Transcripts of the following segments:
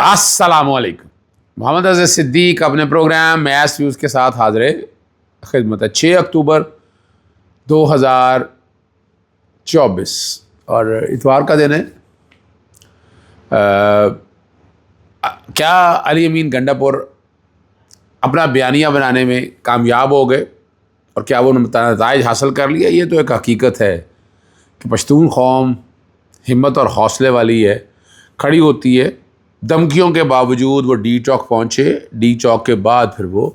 السلام علیکم. محمد اظہر صدیق اپنے پروگرام میس ویوز کے ساتھ حاضر خدمت ہے. 6 اکتوبر 2024 اور اتوار کا دن ہے. کیا علی امین گنڈا پور اپنا بیانیہ بنانے میں کامیاب ہو گئے اور کیا وہ نتائج حاصل کر لیا؟ یہ تو ایک حقیقت ہے کہ پشتون قوم ہمت اور حوصلے والی ہے، کھڑی ہوتی ہے. دھمکیوں کے باوجود وہ ڈی چوک پہنچے. ڈی چوک کے بعد پھر وہ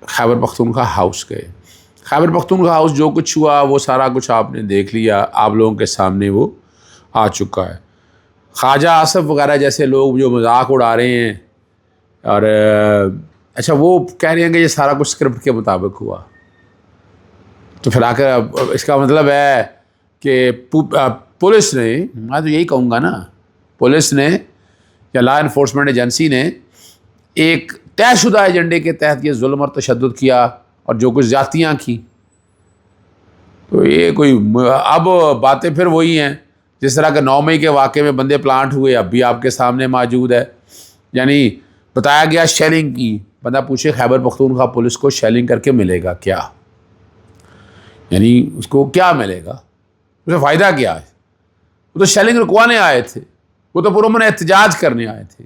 خیبر پختونخوا ہاؤس گئے. خیبر پختونخوا ہاؤس جو کچھ ہوا وہ سارا کچھ آپ نے دیکھ لیا، آپ لوگوں کے سامنے وہ آ چکا ہے. خواجہ آصف وغیرہ جیسے لوگ جو مذاق اڑا رہے ہیں اور اچھا وہ کہہ رہے ہیں کہ یہ سارا کچھ اسکرپٹ کے مطابق ہوا، تو پھر آ کر اس کا مطلب ہے کہ پولیس نے، میں تو یہی کہوں گا نا، پولیس نے یا لا انفورسمنٹ ایجنسی نے ایک طے شدہ ایجنڈے کے تحت یہ ظلم اور تشدد کیا اور جو کچھ زیادتیاں کی. تو یہ کوئی اب باتیں پھر وہی ہیں جس طرح کہ 9 مئی کے واقعے میں بندے پلانٹ ہوئے، اب بھی آپ کے سامنے موجود ہے. یعنی بتایا گیا شیلنگ کی. بندہ پوچھے خیبر پختونخوا پولیس کو شیلنگ کر کے ملے گا کیا؟ یعنی اس کو کیا ملے گا؟ اسے فائدہ کیا ہے؟ وہ تو شیلنگ رکوانے آئے تھے، وہ تو پرامن احتجاج کرنے آئے تھے،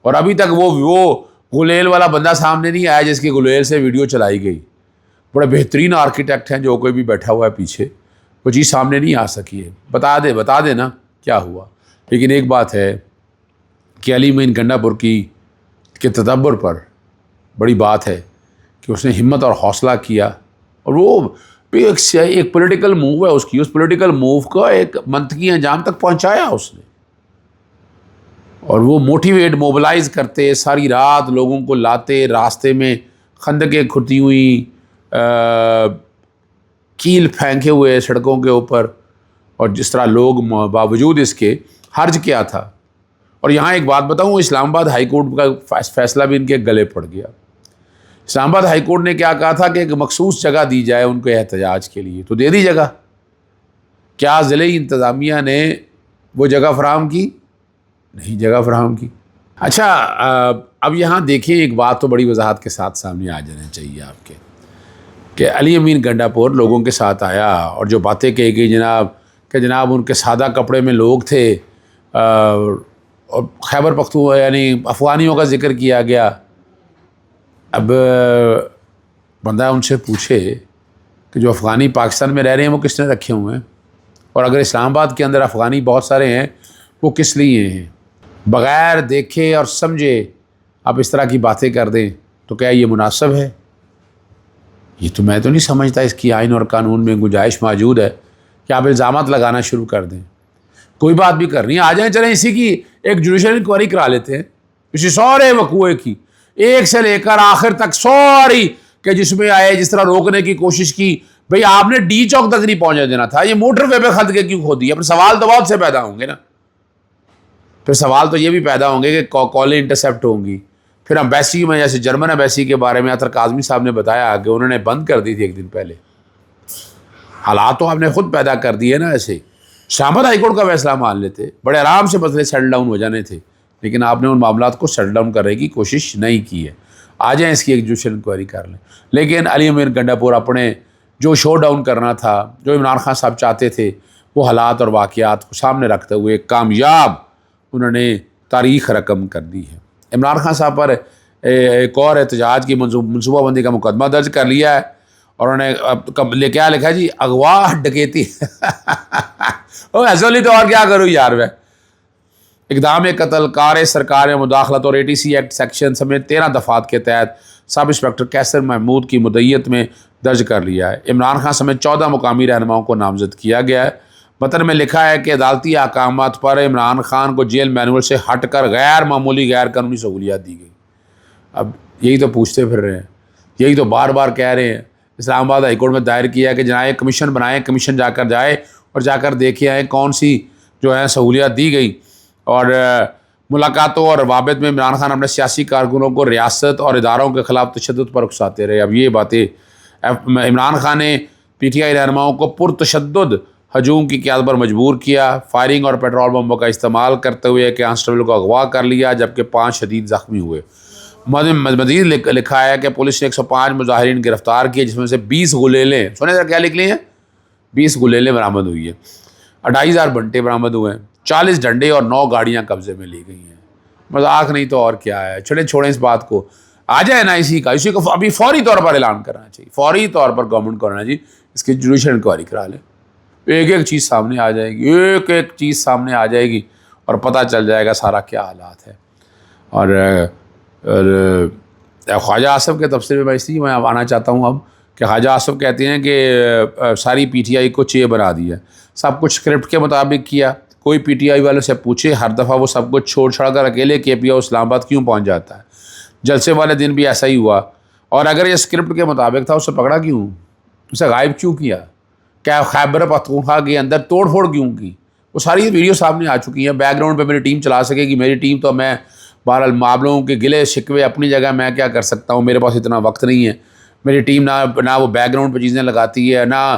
اور ابھی تک وہ گلیل والا بندہ سامنے نہیں آیا جس کی گلیل سے ویڈیو چلائی گئی. بڑے بہترین آرکیٹیکٹ ہیں جو کوئی بھی بیٹھا ہوا ہے پیچھے، وہ چیز سامنے نہیں آ سکی ہے. بتا دے نا کیا ہوا. لیکن ایک بات ہے کہ علی امین گنڈا پور کے تدبر پر بڑی بات ہے کہ اس نے ہمت اور حوصلہ کیا، اور وہ ایک پولیٹیکل موو ہے اس کی، اس پولیٹیکل موو کا ایک منطقی انجام تک پہنچایا اس نے. اور وہ موبلائز کرتے، ساری رات لوگوں کو لاتے، راستے میں خندقیں کھدی ہوئی، کیل پھینکے ہوئے سڑکوں کے اوپر، اور جس طرح لوگ باوجود اس کے حرج کیا تھا. اور یہاں ایک بات بتاؤں، اسلام آباد ہائی کورٹ کا فیصلہ بھی ان کے گلے پڑ گیا. اسلام آباد ہائی کورٹ نے کیا کہا تھا کہ ایک مخصوص جگہ دی جائے ان کو احتجاج کے لیے، تو دے دی جگہ. کیا ضلعی انتظامیہ نے وہ جگہ فراہم کی؟ نہیں جگہ فراہم کی. اچھا اب یہاں دیکھیں، ایک بات تو بڑی وضاحت کے ساتھ سامنے آ جانا چاہیے آپ کے، کہ علی امین گنڈا پور لوگوں کے ساتھ آیا اور جو باتیں کہی گئی جناب ان کے سادہ کپڑے میں لوگ تھے، اور خیبر پختونخوا یعنی افغانیوں کا ذکر کیا گیا. اب بندہ ان سے پوچھے کہ جو افغانی پاکستان میں رہ رہے ہیں وہ کس نے رکھے ہوئے ہیں، اور اگر اسلام آباد کے اندر افغانی بہت سارے ہیں وہ کس لیے ہیں؟ بغیر دیکھے اور سمجھے آپ اس طرح کی باتیں کر دیں تو کیا یہ مناسب ہے؟ یہ تو میں تو نہیں سمجھتا اس کی آئین اور قانون میں گنجائش موجود ہے کہ آپ الزامات لگانا شروع کر دیں. کوئی بات بھی کرنی ہے آ جائیں، چلیں اسی کی ایک جوڈیشل انکوائری کرا لیتے ہیں، اسی سارے وقوعے کی ایک سے لے کر آخر تک ساری، کہ جس میں آئے جس طرح روکنے کی کوشش کی. بھئی آپ نے ڈی چوک تک نہیں پہنچنے دینا تھا، یہ موٹر وے پہ خندقیں کیوں کھودی؟ اپنے سوال تو بہت سے پیدا ہوں گے نا. پھر سوال تو یہ بھی پیدا ہوں گے کہ کالیں انٹرسیپٹ ہوں گی. پھر امبیسی میں، جیسے جرمن امبیسی کے بارے میں عطر کاظمی صاحب نے بتایا کہ انہوں نے بند کر دی تھی ایک دن پہلے. حالات تو آپ نے خود پیدا کر دیے نا. ایسے اسلام آباد ہائی کورٹ کا فیصلہ مان لیتے، بڑے آرام سے مسئلے سیٹل ڈاؤن ہو جانے تھے، لیکن آپ نے ان معاملات کو سیٹل ڈاؤن کرنے کی کوشش نہیں کی ہے. آ جائیں اس کی ایک جوڈیشل انکوائری کر لیں. لیکن علی امین گنڈا پور اپنے جو شو ڈاؤن کرنا تھا، جو عمران خان صاحب چاہتے تھے، وہ حالات اور واقعات کو سامنے رکھتے ہوئے کامیاب انہوں نے تاریخ رقم کر دی ہے. عمران خان صاحب پر ایک اور احتجاج کی منصوبہ بندی کا مقدمہ درج کر لیا ہے، اور انہوں نے کیا لکھا جی؟ اغوا ڈکیتی. ایسا نہیں تو اور کیا کروں یار میں. اقدام قتل، کار سرکار میں مداخلت اور ATC ایکٹ سیکشن سمیت 13 دفعات کے تحت سب انسپکٹر کیسر محمود کی مدعیت میں درج کر لیا ہے. عمران خان سمیت 14 مقامی رہنماؤں کو نامزد کیا گیا ہے. متن میں لکھا ہے کہ عدالتی احکامات پر عمران خان کو جیل مینول سے ہٹ کر غیر معمولی غیر قانونی سہولیات دی گئی. اب یہی تو پوچھتے پھر رہے ہیں، یہی تو بار بار کہہ رہے ہیں. اسلام آباد ہائی کورٹ میں دائر کیا کہ جناب کمیشن بنائیں، کمیشن جا کر جائے اور جا کر دیکھے آئیں کون سی جو ہے سہولیات دی گئی. اور ملاقاتوں اور روابط میں عمران خان اپنے سیاسی کارکنوں کو ریاست اور اداروں کے خلاف تشدد پر اکساتے رہے. اب یہ باتیں عمران خان نے PTI رہنماؤں کو پرتشدد ہجوم کی قیادت پر مجبور کیا، فائرنگ اور پیٹرول بموں کا استعمال کرتے ہوئے کانسٹیبل کو اغوا کر لیا جبکہ 5 شدید زخمی ہوئے۔ مزید لکھا ہے کہ پولیس نے 105 مظاہرین گرفتار کیے جس میں سے 20 گلیلیں، سنیں ذرا کیا لکھ لی ہیں، 20 گلیلیں برآمد ہوئی ہیں، 2500 بنٹے برآمد ہوئے ہیں، 40 ڈنڈے اور 9 گاڑیاں قبضے میں لی گئی ہیں۔ مذاق نہیں تو اور کیا ہے، چھوڑیں اس بات کو، آ جائے نا اسی کو ابھی فوری طور پر اعلان کرنا چاہیے، فوری طور پر گورنمنٹ کو کرنا چاہیے، اس کی جوڈیشل انکوائری کرا لیں، ایک چیز سامنے آ جائے گی، ایک چیز سامنے آ جائے گی اور پتہ چل جائے گا سارا کیا حالات ہے۔ اور خواجہ آصف کے تبصرے میں اس لیے میں آنا چاہتا ہوں اب کہ خواجہ آصف کہتے ہیں کہ ساری پی ٹی آئی کو چے بنا دیا، سب کچھ اسکرپٹ کے مطابق کیا، کوئی پی ٹی آئی والے سے پوچھے ہر دفعہ وہ سب کچھ چھوڑ چھاڑ کر اکیلے کے پی او اسلام آباد کیوں پہنچ جاتا ہے، جلسے والے دن بھی ایسا ہی ہوا، اور اگر یہ اسکرپٹ کے مطابق تھا اسے پکڑا کیوں، اسے غائب کیوں کیا، کیا خیبر پختونخوا کے اندر توڑ پھوڑ کیوں کی، وہ ساری ویڈیو سامنے آ چکی ہیں، بیک گراؤنڈ پہ میری ٹیم چلا سکے گی، میری ٹیم تو میں بہرحال معاملوں کے گلے شکوے اپنی جگہ میں کیا کر سکتا ہوں، میرے پاس اتنا وقت نہیں ہے، میری ٹیم نہ وہ بیک گراؤنڈ پہ چیزیں لگاتی ہے، نہ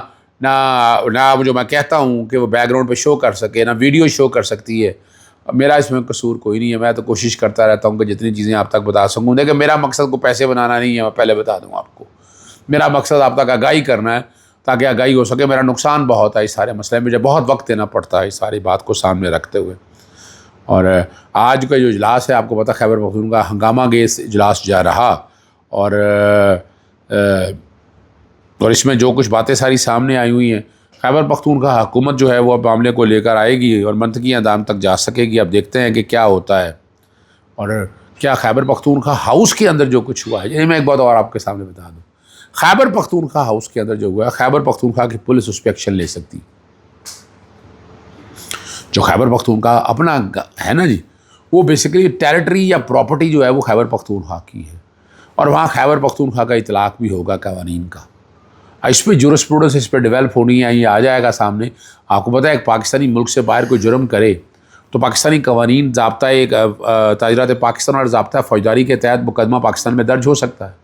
جو میں کہتا ہوں کہ وہ بیک گراؤنڈ پہ شو کر سکے، نہ ویڈیو شو کر سکتی ہے، میرا اس میں قصور کوئی نہیں ہے، میں تو کوشش کرتا رہتا ہوں کہ جتنی چیزیں آپ تک بتا سکوں، دیکھیں میرا مقصد کو پیسے بنانا نہیں ہے، میں پہلے بتا دوں آپ کو، میرا مقصد آپ تک آگاہی کرنا ہے تاکہ آگاہی ہو سکے، میرا نقصان بہت ہے اس سارے مسئلے میں، مجھے بہت وقت دینا پڑتا ہے اس ساری بات کو سامنے رکھتے ہوئے۔ اور آج کا جو اجلاس ہے آپ کو پتہ خیبر پختونخوا کا ہنگامہ گیس اجلاس جا رہا، اور اس میں جو کچھ باتیں ساری سامنے آئی ہوئی ہیں، خیبر پختونخوا حکومت جو ہے وہ اب معاملے کو لے کر آئے گی اور منطقی اندام تک جا سکے گی، اب دیکھتے ہیں کہ کیا ہوتا ہے، اور کیا خیبر پختونخوا ہاؤس کے اندر جو کچھ ہوا ہے، یہ میں ایک بات اور آپ کے سامنے بتا دوں، خیبر پختونخوا ہاؤس کے اندر جو ہوا ہے، خیبر پختونخوا کی پولیس اس پہ ایکشن لے سکتی، جو خیبر پختونخوا اپنا ہے نا جی، وہ بیسیکلی ٹیریٹری یا پراپرٹی جو ہے وہ خیبر پختونخوا کی ہے، اور وہاں خیبر پختونخوا کا اطلاق بھی ہوگا قوانین کا، اس پہ جورسپروڈنس اس پہ ڈیولپ ہونی ہے، یہ آ جائے گا سامنے، آپ کو پتہ ہے ایک پاکستانی ملک سے باہر کوئی جرم کرے تو پاکستانی قوانین ضابطۂ تعزیرات پاکستان اور ضابطۂ فوجداری کے تحت مقدمہ پاکستان میں درج ہو سکتا ہے۔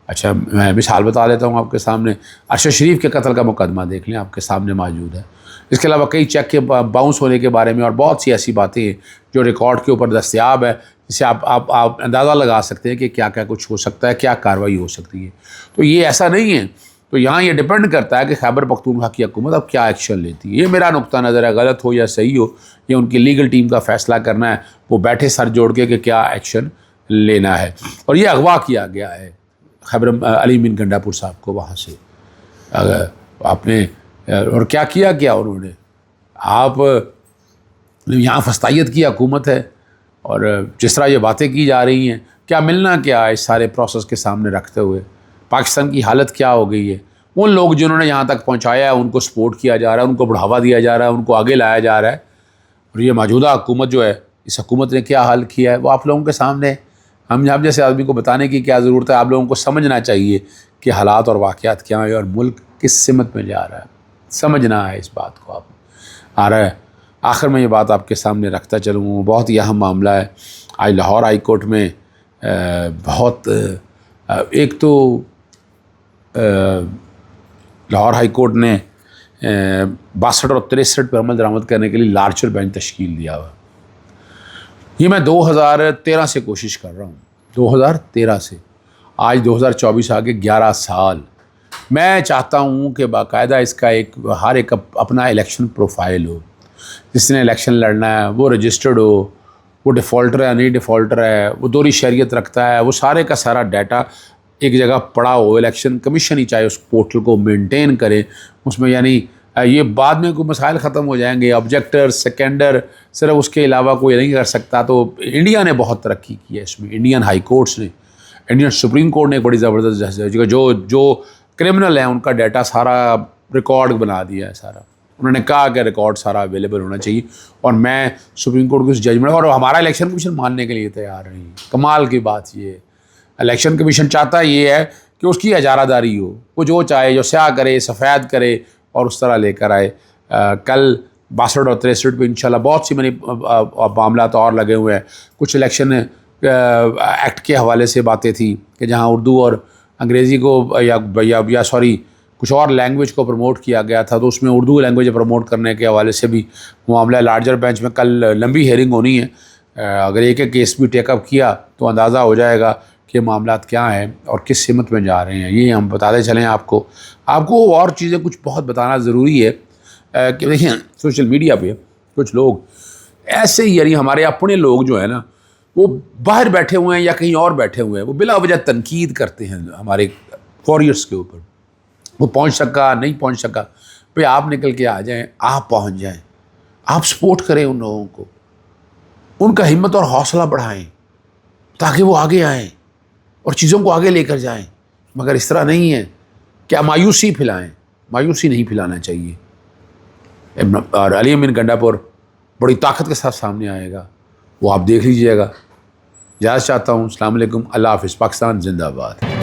اچھا میں مثال بتا دیتا ہوں آپ کے سامنے، ارشد شریف کے قتل کا مقدمہ دیکھ لیں، آپ کے سامنے موجود ہے، اس کے علاوہ کئی چیک کے باؤنس ہونے کے بارے میں اور بہت سی ایسی باتیں ہیں جو ریکارڈ کے اوپر دستیاب ہے، جس سے آپ اندازہ لگا سکتے ہیں کہ کیا کیا کچھ ہو سکتا ہے، کیا کارروائی ہو سکتی ہے، تو یہ ایسا نہیں ہے، تو یہاں یہ ڈیپینڈ کرتا ہے کہ خیبر پختونخوا کی حکومت اب کیا ایکشن لیتی ہے، یہ میرا نقطہ نظر ہے، غلط ہو یا صحیح ہو یہ ان کی لیگل ٹیم کا فیصلہ کرنا ہے، وہ بیٹھے سر جوڑ کے کہ کیا ایکشن لینا ہے، اور یہ اغوا کیا گیا ہے خیبر علی بن گنڈا پور صاحب کو وہاں سے، آپ نے اور کیا انہوں نے، آپ یہاں فسطائیت کی حکومت ہے، اور جس طرح یہ باتیں کی جا رہی ہیں، کیا ملنا کیا ہے اس سارے پروسیس کے سامنے رکھتے ہوئے، پاکستان کی حالت کیا ہو گئی ہے، ان لوگ جنہوں نے یہاں تک پہنچایا ہے ان کو سپورٹ کیا جا رہا ہے، ان کو بڑھاوا دیا جا رہا ہے، ان کو آگے لایا جا رہا ہے، اور یہ موجودہ حکومت جو ہے اس حکومت نے کیا حل کیا ہے وہ آپ لوگوں کے سامنے، ہم جیسے آدمی کو بتانے کی کیا ضرورت ہے، آپ لوگوں کو سمجھنا چاہیے کہ حالات اور واقعات کیا ہیں اور ملک کس سمت میں جا رہا ہے، سمجھنا ہے اس بات کو، آپ آ رہا ہے۔ آخر میں یہ بات آپ کے سامنے رکھتا چلوں، بہت ہی اہم معاملہ ہے، آج لاہور ہائی کورٹ میں بہت ایک تو لاہور ہائی کورٹ نے 62 اور 63 پر عمل درآمد کرنے کے لیے لارجر بینچ تشکیل دیا ہوا، یہ میں 2013 سے کوشش کر رہا ہوں، 2013 سے آج 2024 آگے 11 سال، میں چاہتا ہوں کہ باقاعدہ اس کا ہر ایک اپنا الیکشن پروفائل ہو، جس نے الیکشن لڑنا ہے وہ رجسٹرڈ ہو، وہ ڈیفالٹر ہے نہیں ڈیفالٹر ہے، وہ دوہری شہریت رکھتا ہے، وہ سارے کا سارا ڈیٹا ایک جگہ پڑا ہو، الیکشن کمیشن ہی چاہے اس پورٹل کو مینٹین کرے، اس میں یعنی یہ بعد میں کوئی مسائل ختم ہو جائیں گے، آبجیکٹر سیکنڈر صرف اس کے علاوہ کوئی نہیں کر سکتا، تو انڈیا نے بہت ترقی کی ہے اس میں، انڈین ہائی کورٹس نے، انڈین سپریم کورٹ نے ایک بڑی زبردست جو کرمنل ہیں ان کا ڈیٹا سارا ریکارڈ بنا دیا ہے سارا، انہوں نے کہا کہ ریکارڈ سارا اویلیبل ہونا چاہیے، اور میں سپریم کورٹ کی اس ججمنٹ اور ہمارا الیکشن کمیشن ماننے کے لیے تیار نہیں، کمال کی بات یہ ہے، الیکشن کمیشن چاہتا یہ ہے کہ اس کی اجارہ داری ہو، وہ جو چاہے، جو سیاہ کرے سفید کرے اور اس طرح لے کر آئے، کل 62 اور 63 پہ انشاءاللہ بہت سی معاملات اور لگے ہوئے ہیں، کچھ الیکشن ایکٹ کے حوالے سے باتیں تھیں کہ جہاں اردو اور انگریزی کو یا کچھ اور لینگویج کو پروموٹ کیا گیا تھا، تو اس میں اردو لینگویج پروموٹ کرنے کے حوالے سے بھی معاملہ لارجر بینچ میں کل لمبی ہیئرنگ ہونی ہے. اگر ایک ایک کیس بھی ٹیک اپ کیا تو اندازہ ہو جائے گا کہ معاملات کیا ہیں اور کس سمت میں جا رہے ہیں. یہ ہم بتاتے چلیں آپ کو اور چیزیں کچھ بہت بتانا ضروری ہے کہ دیکھیں سوشل میڈیا پہ کچھ لوگ ایسے ہی، یعنی ہمارے اپنے لوگ جو ہیں نا، وہ باہر بیٹھے ہوئے ہیں یا کہیں اور بیٹھے ہوئے ہیں، وہ بلا وجہ تنقید کرتے ہیں ہمارے فوریئرس کے اوپر. وہ پہنچ سکا نہیں پہنچ سکا، بھئی آپ نکل کے آ جائیں، آپ پہنچ جائیں، آپ سپورٹ کریں ان لوگوں کو، ان کا ہمت اور حوصلہ بڑھائیں تاکہ وہ آگے آئیں اور چیزوں کو آگے لے کر جائیں. مگر اس طرح نہیں ہے کہ مایوسی پھیلائیں، مایوسی نہیں پھیلانا چاہیے. اور علی امین گنڈا پور بڑی طاقت کے ساتھ سامنے آئے گا، وہ آپ دیکھ لیجئے گا. اجازت چاہتا ہوں. السلام علیکم، اللہ حافظ. پاکستان زندہ باد.